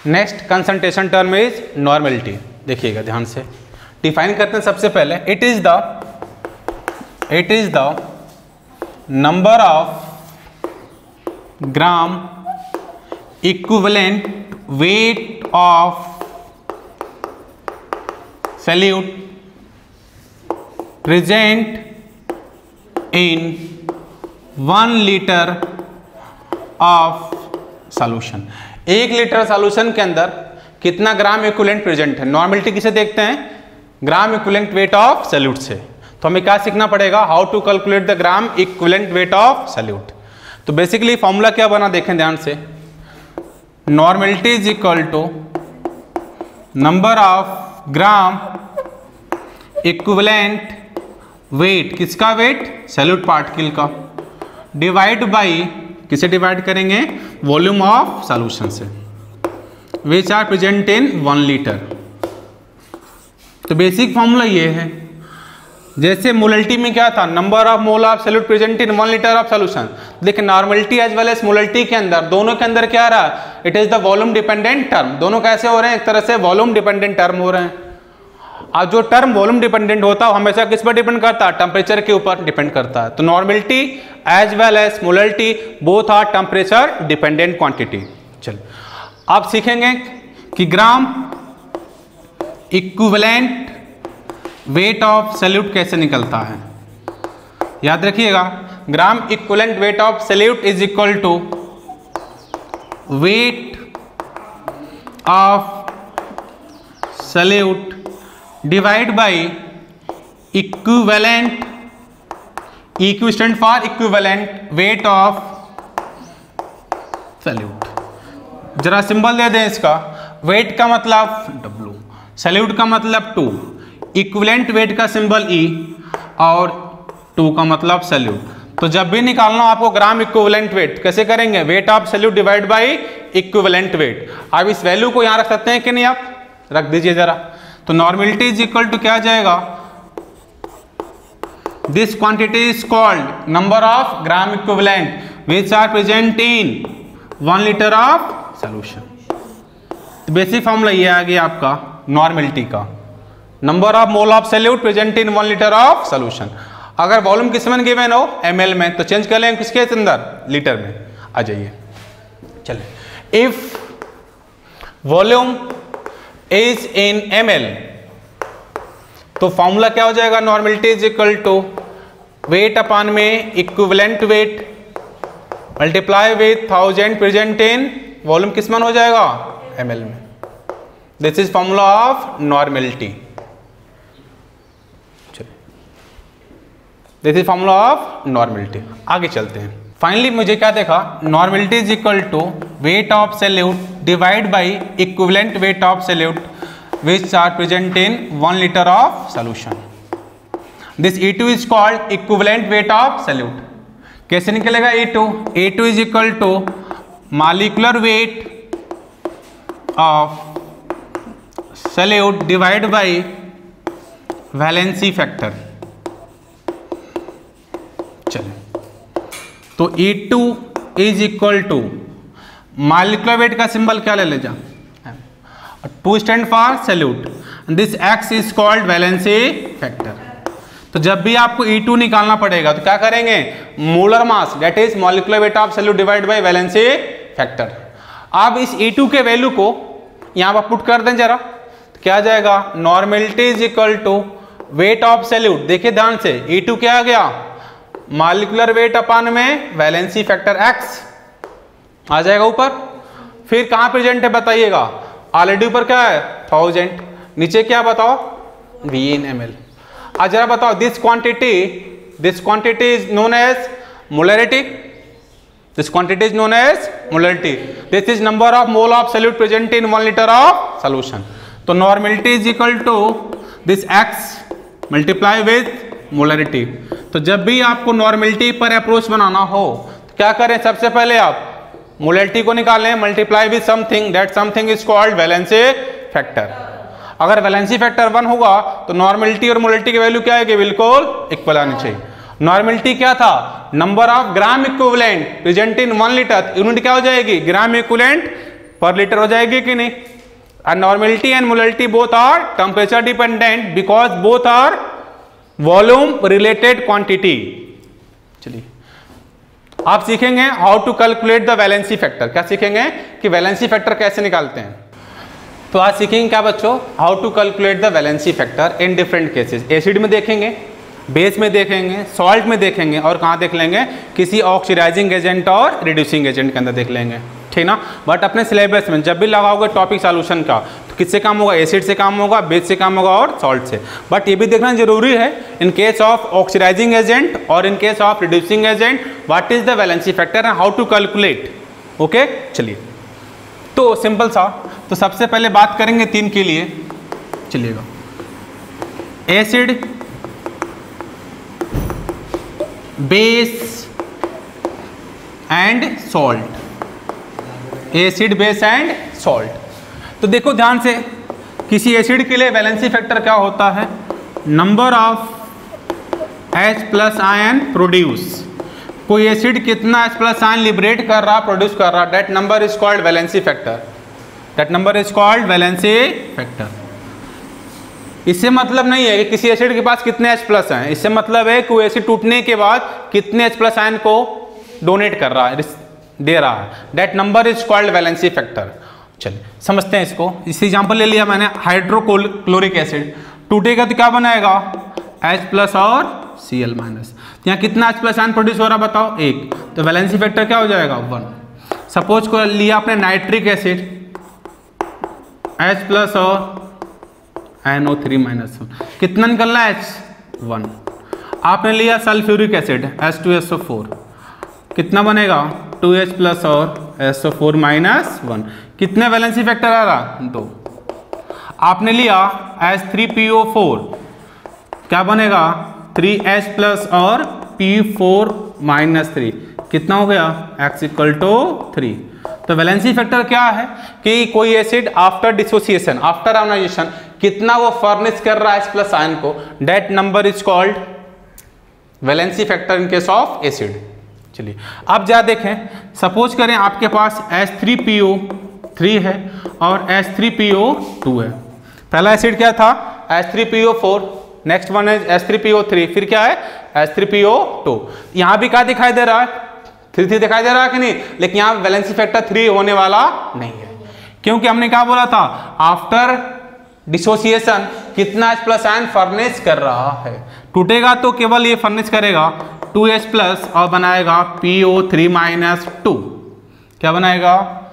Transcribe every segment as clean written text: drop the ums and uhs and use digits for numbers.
Next concentration term is normality. देखिएगा ध्यान से, डिफाइन करते हैं सबसे पहले, it is the number of gram equivalent weight of solute present in 1 litre of solution. 1 litre solution के अंदर कितना ग्राम इक्विवेलेंट प्रेजेंट है। नॉर्मेलिटी किसे देखते हैं, gram equivalent weight of solute से। तो हमें क्या सीखना पड़ेगा, how to calculate the gram equivalent weight of solute. तो बेसिकली फॉर्मूला क्या बना देखें ध्यान से, normality is equal to number of gram equivalent weight, किसका वेट, सॉल्यूट पार्टिकल का, डिवाइड बाई, किसे डिवाइड करेंगे, वॉल्यूम ऑफ सॉल्यूशन से, which are present in 1 litre. तो बेसिक फॉर्मूला ये है, जैसे मोलरिटी में क्या था, number of mole of solute present in 1 litre of solution. देखिए normality as well as molarity के अंदर, दोनों के अंदर क्या रहा, it is the volume dependent term. दोनों कैसे हो रहे हैं, एक तरह से वॉल्यूम डिपेंडेंट टर्म हो रहे हैं। अब जो टर्म वॉल्यूम डिपेंडेंट होता है हमेशा किस पर डिपेंड करता है, टेम्परेचर के ऊपर डिपेंड करता है। तो normality as well as molarity both are temperature dependent quantity. चलिए आप सीखेंगे कि gram equivalent weight of solute कैसे निकलता है। याद रखिएगा, gram equivalent weight of solute is equal to weight of solute divide by equivalent, equi stand for equivalent weight of solute. जरा सिंबल दे दें इसका, वेट का मतलब W, सॉल्यूट का मतलब 2, इक्विवेलेंट वेट का सिंबल E और 2 का मतलब सॉल्यूट। तो जब भी निकालना हो आपको ग्राम इक्विवेलेंट वेट, कैसे करेंगे, wait of solute divide by equivalent wait. आप इस वैल्यू को यहां रख सकते हैं कि नहीं, आप रख दीजिए जरा। तो नॉर्मेलिटी इज इक्वल टू क्या आ जाएगा, this quantity is called number of gram equivalent which are present in 1 litre of solution. तो बेसिक फॉर्मूला ये आ गया आपका नॉर्मेलिटी का, number of mole of solute present in 1 litre of solution. अगर वॉल्यूम किस में गिवन हो, ml में, तो चेंज कर लेंगे किसके अंदर, लीटर में। आ जाइए, चलिए, if volume is in ml, तो फॉर्मूला क्या हो जाएगा, normality is equal to weight upon में equivalent weight multiply with 1000 present in volume, किस में हो जाएगा, ml में। This is formula of normality. This is formula of normality. आगे चलते हैं। फाइनली मुझे क्या देखा, normality is equal to weight of solute divide by equivalent weight of solute which are present in 1 litre of solution. This E2 is called equivalent weight of solute. कैसे निकलेगा E2 is equal to molecular weight of solute divide by valency factor. चलिए, तो E2 is equal to molecular weight का symbol क्या ले ले जा, 2 stand for solute, this X is called valency factor. तो जब भी आपको E2 निकालना पड़ेगा तो क्या करेंगे, molar mass that is molecular weight of solute divide by valency factor. अब इस E2 के वैल्यू को यहां पर पुट कर दें जरा, तो क्या आ जाएगा, normality is equal to weight of solute. देखिए ध्यान से, E2 क्या आ गया, मॉलिक्यूलर वेट अपॉन में वैलेंसी फैक्टर X आ जाएगा ऊपर। फिर कहां प्रेजेंट है बताइएगा, ऑलरेडी ऊपर क्या है 1000, नीचे क्या बताओ V in ml। आज जरा बताओ, this quantity is known as molarity, this quantity is known as molarity. This is number of mole of solute present in 1 litre of solution. तो normality is equal to this X multiply with molarity. तो जब भी आपको normality पर approach बनाना हो तो क्या करें, सबसे पहले आप मोलरिटी को निकालें, multiply with something, that something is called valency factor. अगर वैलेंसी फैक्टर 1 होगा तो नॉर्मेलिटी और मोलरिटी की वैल्यू क्या है, बिल्कुल इक्वल आनी चाहिए। नॉर्मेलिटी क्या था, number of gram equivalent present in 1 litre, unit क्या हो जाएगी, ग्राम इक्विवेलेंट पर लीटर हो जाएगी कि नहीं। Normality and molality both are temperature dependent because both are volume related quantity. चलिए आप सीखेंगे how to calculate the valency factor. क्या सीखेंगे कि वैलेंसी फैक्टर कैसे निकालते हैं। तो आज सीखेंगे क्या बच्चों, how to calculate the valency factor in different cases. Acid में देखेंगे, बेस में देखेंगे, सॉल्ट में देखेंगे, और कहाँ देख लेंगे, किसी ऑक्सीडाइजिंग एजेंट और रिड्यूसिंग एजेंट के अंदर देख लेंगे, ठीक ना। बट अपने सिलेबस में जब भी लगाओगे टॉपिक सॉल्यूशन का तो किससे काम होगा, एसिड से काम होगा, बेस से काम होगा और सॉल्ट से। बट ये भी देखना जरूरी है in case of oxidising agent और in case of reducing agent what is the valency factor and how to calculate. Okay चलिए, तो सिंपल सा, तो सबसे पहले बात करेंगे 3 के लिए। चलिएगा, acid, base and salt. Acid, base and salt. तो देखो ध्यान से, किसी एसिड के लिए वैलेंसी फैक्टर क्या होता है, number of H+ ion produce. कोई एसिड कितना H+ आयन लिबरेट कर रहा, प्रोड्यूस कर रहा, that number is called valency factor. That number is called valency factor. इससे मतलब नहीं है कि किसी एसिड के पास कितने H+ हैं, इससे मतलब है कि वो एसिड टूटने के बाद कितने H+ आयन को डोनेट कर रहा है, दे रहा है, that number is called valency factor. चलिए समझते हैं इसको। इस एग्जांपल ले लिया मैंने, हाइड्रोक्लोरिक एसिड टूटेगा तो क्या बनाएगा, H+ और Cl-। यहाँ कितना H+ आयन प्रोड्यूस हो रहा बताओ, 1, तो वैलेंसी फैक्टर क्या हो जाएगा, 1। सपोज को लिया आपने नाइट्रिक एसिड, H+ और NO3-1, कितना निकलना है, H1। आपने लिया सल्फ्यूरिक एसिड H2SO4, कितना बनेगा, 2H+ और SO4-1, कितने वैलेंसी फैक्टर आ रहा, 2। आपने लिया H3PO4, क्या बनेगा, 3H+ और P4-3, कितना हो गया, X=3। तो वैलेंसी फैक्टर क्या है कि कोई acid after dissociation, after ionization कितना वो फर्निश कर रहा है H+ आयन को, that number is called valency factor in case of acid. चलिए अब जा देखें, सपोज करें आपके पास H3PO3 है और H3PO2 है। पहला एसिड क्या था, H3PO4, नेक्स्ट वन है H3PO3, फिर क्या है H3PO2। यहां भी क्या दिखाई दे रहा है, 3 दिखाई दे रहा है कि नहीं, लेकिन यहाँ वैलेंसी फैक्टर 3 होने वाला नहीं है, क्योंकि हमने क्या बोला था, आफ्टर डिसोसिएशन कितना H+ आयन फर्निश कर रहा है। टूटेगा तो केवल ये फर्निश करेगा 2H+ और बनाएगा PO3-2। क्या बनाएगा,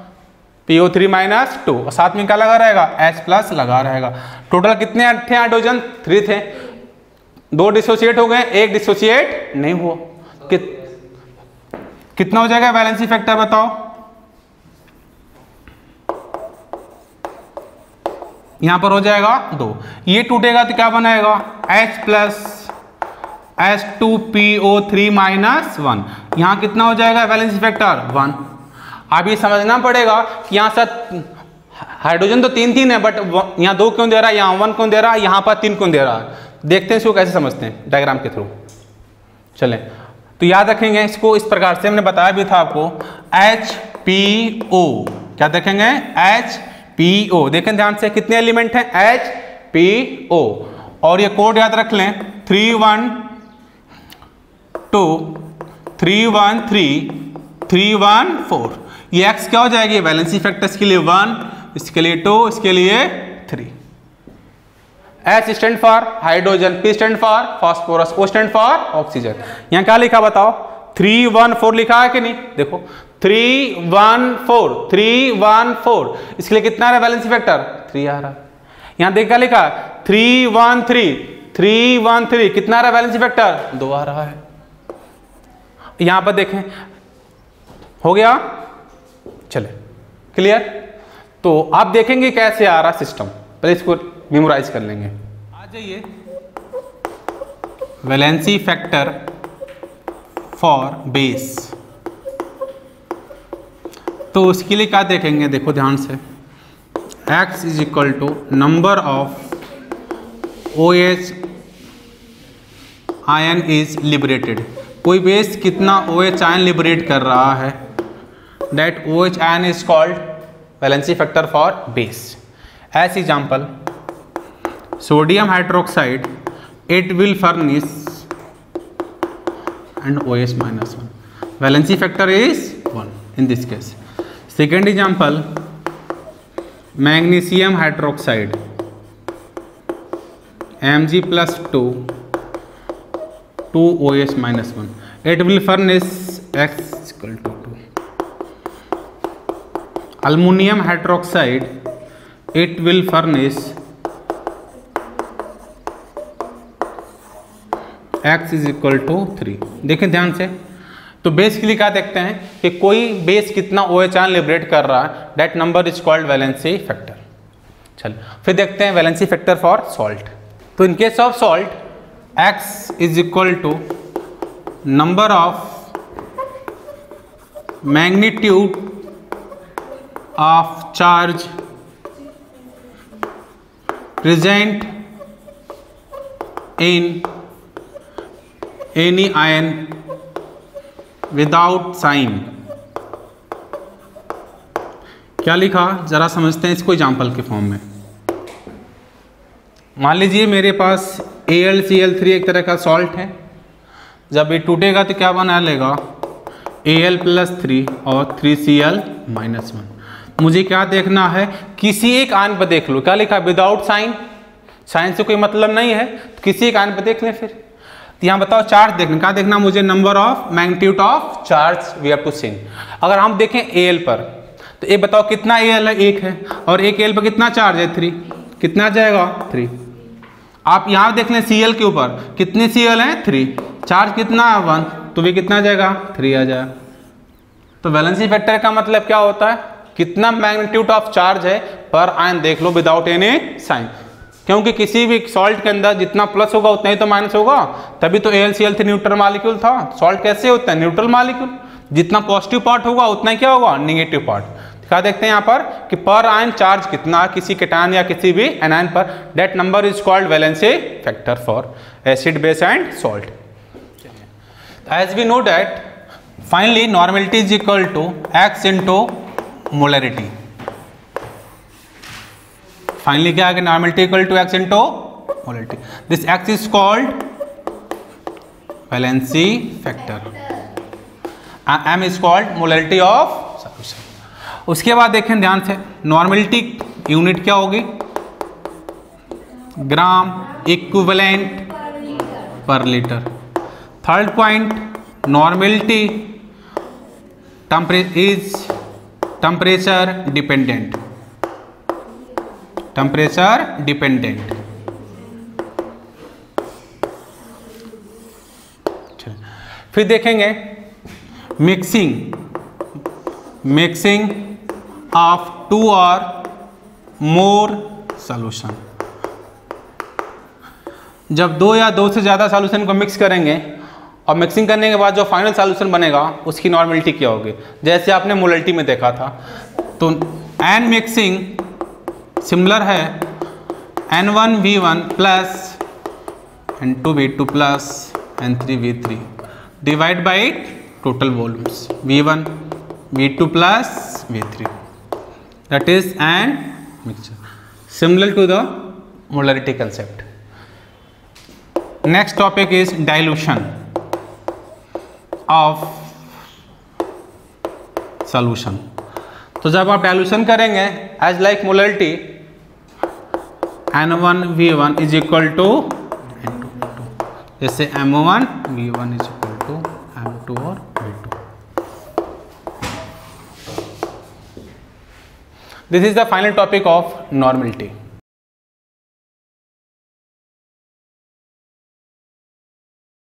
PO3-2, और साथ में क्या लगा रहेगा, H+ लगा रहेगा। टोटल कितने थे हाइड्रोजन, 3 थे, 2 डिसोसिएट हो गए, 1 डिसोसिएट नहीं हुआ। कितना हो जाएगा वैलेंसी फैक्टर बताओ, यहां पर हो जाएगा 2। ये टूटेगा तो क्या बनाएगा, H+ H2PO3-1, यहां कितना हो जाएगा वैलेंसी फैक्टर, 1। अब ये समझना पड़ेगा कि यहां से हाइड्रोजन तो 3 है, बट यहां 2 क्यों दे रहा है, यहां 1 क्यों दे रहा है, यहां पर 3 क्यों दे रहा है। देखते हैं इसको कैसे समझते हैं डायग्राम के थ्रू। चलें, तो याद रखेंगे इसको इस प्रकार से, हमने बताया भी था आपको, HPO, क्या देखेंगे, HPO। देखें ध्यान से, कितने एलिमेंट हैं, HPO, और ये कोड याद रख लें, 312 313 314। ये X क्या हो जाएगी, वैलेंसी फैक्टर, इसके लिए 1, इसके लिए 2, इसके लिए 3। H stand for hydrogen, P stand for phosphorus, O stand for oxygen. यहाँ क्या लिखा बताओ, 314 लिखा है कि नहीं, देखो 314, इसके लिए कितना आ रहा है वैलेंसी फैक्टर, 3 आ रहा है। यहाँ देख क्या लिखा, 313, कितना आ रहा है वैलेंसी फैक्टर, 2 आ रहा है। यहाँ पर देखें, हो गया, चले क्लियर। तो आप देखेंगे कैसे आ रहा सिस्टम, पहले इसको मेमोराइज कर लेंगे। आ जाइए, वैलेंसी फैक्टर फॉर बेस, तो उसके लिए क्या देखेंगे, देखो ध्यान से, X = number of OH ion is liberated. कोई बेस कितना OH आयन लिबरेट कर रहा है, that OH ion is called valency factor for base. As example, sodium hydroxide, it will furnish and OH minus 1. Valency factor is 1 in this case. Second example, magnesium hydroxide, Mg plus 2, 2 OH minus 1. It will furnish X equal to 2. Aluminum hydroxide, it will furnish X is equal to 3. देखें ध्यान से, तो basically क्या देखते हैं कि कोई base कितना OH आयन लिबरेट कर रहा है, that number is called valency factor. चलिए फिर देखते हैं वैलेंसी फैक्टर फॉर सॉल्ट. तो in case of salt, X is equal to number of magnitude of charge present in any ion without sign. क्या लिखा, जरा समझते हैं इसको एग्जाम्पल के फॉर्म में. मान लीजिए मेरे पास AlCl3 एक तरह का सॉल्ट है. जब ये टूटेगा तो क्या बना लेगा, Al+3 और 3Cl-1. मुझे क्या देखना है, किसी एक आयन पर देख लो. क्या लिखा, विदाउट साइन. साइन से कोई मतलब नहीं है, तो किसी एक आयन पर देख लें. फिर तो यहाँ बताओ चार्ज देखना, क्या देखना मुझे, number of magnitude of charge we have to seen. अगर हम देखें Al पर, तो ये बताओ कितना Al है, 1 है, और एक Al पर कितना चार्ज है, 3. कितना जाएगा, 3. आप यहाँ देख लें Cl के ऊपर, कितने Cl हैं, 3. चार्ज कितना है, 1, तो वे कितना जाएगा, 3 आ जाएगा. तो वैलेंसी फैक्टर का मतलब क्या होता है, कितना मैग्नीट्यूड ऑफ चार्ज है पर आयन देख लो विदाउट एनी साइन. क्योंकि किसी भी सॉल्ट के अंदर जितना प्लस होगा उतना ही तो माइनस होगा, तभी तो AlCl3 न्यूट्रल मॉलिक्यूल था. सॉल्ट कैसे होता है, न्यूट्रल मॉलिक्यूल. जितना पॉजिटिव पार्ट होगा उतना ही क्या होगा, नेगेटिव पार्ट. क्या देखते हैं यहाँ पर कि पर आयन चार्ज कितना किसी केटायन या किसी भी एनायन पर, that number is called valency factor for acid, base and salt. As we know that finally normality is equal to X into molarity. Finally क्या है, normality equal to X into molarity. This X is called valency factor, M is called molarity of solution. उसके बाद देखें ध्यान से, normality unit क्या होगी, gram equivalent per litre. Third point, normality is temperature dependent. Temperature dependent. फिर देखेंगे mixing of 2 और मोर सॉल्यूशन. जब 2 या 2 से ज़्यादा सॉल्यूशन को मिक्स करेंगे और मिक्सिंग करने के बाद जो फाइनल सॉल्यूशन बनेगा उसकी नॉर्मेलिटी क्या होगी, जैसे आपने मोलरिटी में देखा था. तो एन मिक्सिंग सिमिलर है N1V1 plus N2V2 plus N3V3 divide by total volumes V1 V2 plus V3, that is an mixture similar to the molarity concept. Next topic is dilution of solution. तो जब आप dilution करेंगे as like molarity, N1V1 is equal to N2V2, जैसे M1V1 is equal to M2 और V2. This is the final topic of normality.